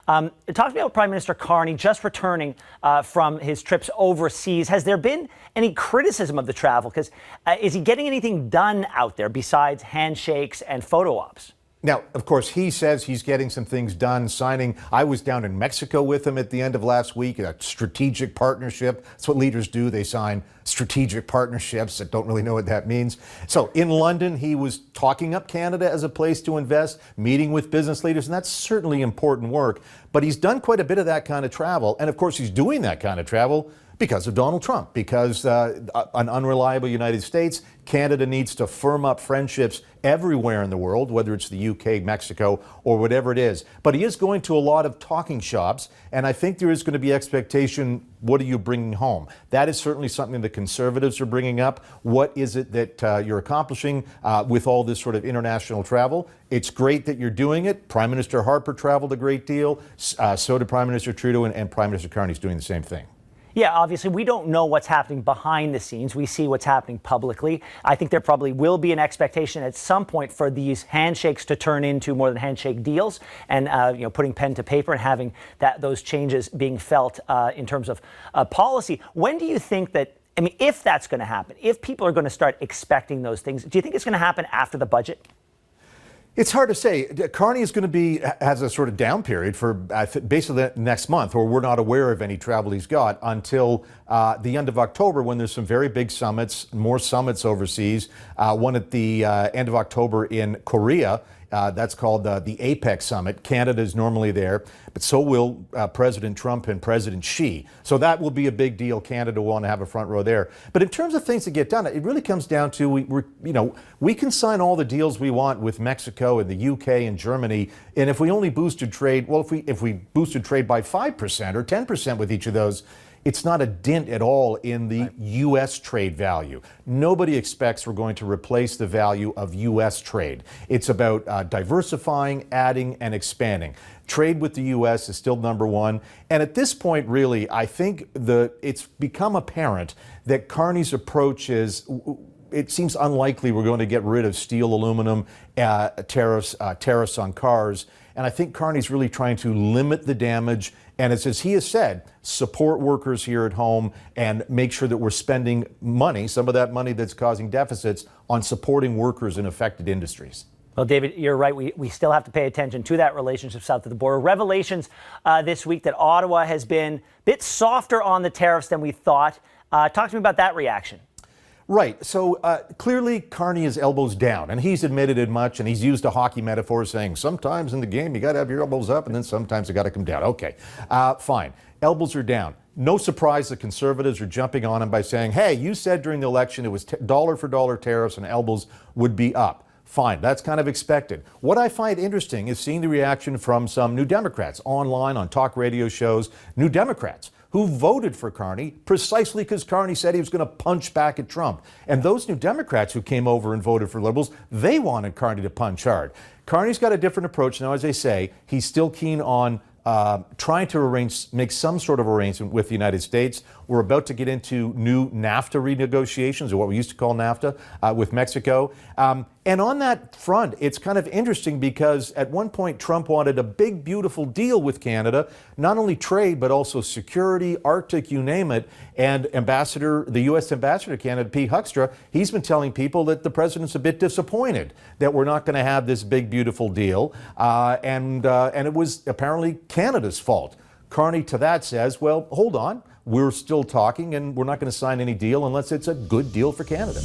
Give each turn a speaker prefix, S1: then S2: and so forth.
S1: Talk to me about Prime Minister Carney just returning from his trips overseas. Has there been any criticism of the travel? Because is he getting anything done out there besides handshakes and photo ops?
S2: Now, of course, he says he's getting some things done, signing. I was down in Mexico with him at the end of last week, a strategic partnership. That's what leaders do. They sign strategic partnerships that don't really know what that means. So in London, he was talking up Canada as a place to invest, meeting with business leaders, and that's certainly important work. But he's done quite a bit of that kind of travel. And of course, he's doing that kind of travel because of Donald Trump, because an unreliable United States. Canada needs to firm up friendships everywhere in the world, whether it's the UK, Mexico, or whatever it is. But he is going to a lot of talking shops, and I think there is going to be expectation, what are you bringing home? That is certainly something the Conservatives are bringing up. What is it that you're accomplishing with all this sort of international travel? It's great that you're doing it. Prime Minister Harper traveled a great deal. So did Prime Minister Trudeau, and Prime Minister Carney is doing the same thing.
S1: Yeah, obviously, we don't know what's happening behind the scenes. We see what's happening publicly. I think there probably will be an expectation at some point for these handshakes to turn into more than handshake deals, and putting pen to paper and having those changes being felt in terms of policy. When do you think that? I mean, if that's going to happen, if people are going to start expecting those things, do you think it's going to happen after the budget?
S2: It's hard to say. Carney is going to has a sort of down period for basically next month, or we're not aware of any travel he's got until the end of October, when there's some very big summits, more summits overseas. One at the end of October in Korea. That's called the APEC summit. Canada is normally there, but so will President Trump and President Xi. So that will be a big deal. Canada will want to have a front row there. But in terms of things that get done, it really comes down to we can sign all the deals we want with Mexico and the UK and Germany, and if we only boosted trade, well, if we boosted trade by 5% or 10% with each of those, it's not a dent at all in the U.S. trade value. Nobody expects we're going to replace the value of U.S. trade. It's about diversifying, adding, and expanding. Trade with the U.S. is still number one. And at this point, really, I think it's become apparent that Carney's approach is, it seems unlikely we're going to get rid of steel, aluminum, tariffs on cars. And I think Carney's really trying to limit the damage. And as he has said, support workers here at home and make sure that we're spending money, some of that money that's causing deficits, on supporting workers in affected industries.
S1: Well, David, you're right. We still have to pay attention to that relationship south of the border. Revelations this week that Ottawa has been a bit softer on the tariffs than we thought. Talk to me about that reaction.
S2: Right. So clearly Carney is elbows down, and he's admitted it much, and he's used a hockey metaphor saying sometimes in the game you got to have your elbows up and then sometimes you got to come down. Okay, fine. Elbows are down. No surprise the Conservatives are jumping on him by saying, hey, you said during the election it was dollar for dollar tariffs and elbows would be up. Fine, that's kind of expected. What I find interesting is seeing the reaction from some New Democrats online, on talk radio shows, New Democrats who voted for Carney precisely because Carney said he was going to punch back at Trump. And those New Democrats who came over and voted for Liberals, they wanted Carney to punch hard. Carney's got a different approach now. As I say, he's still keen on trying to make some sort of arrangement with the United States. We're about to get into new NAFTA renegotiations, or what we used to call NAFTA, with Mexico. And on that front, it's kind of interesting because at one point Trump wanted a big, beautiful deal with Canada, not only trade, but also security, Arctic, you name it. And the U.S. ambassador to Canada, Pete Huckstra, he's been telling people that the president's a bit disappointed that we're not going to have this big, beautiful deal. And it was apparently Canada's fault. Carney to that says, well, hold on, we're still talking and we're not going to sign any deal unless it's a good deal for Canada.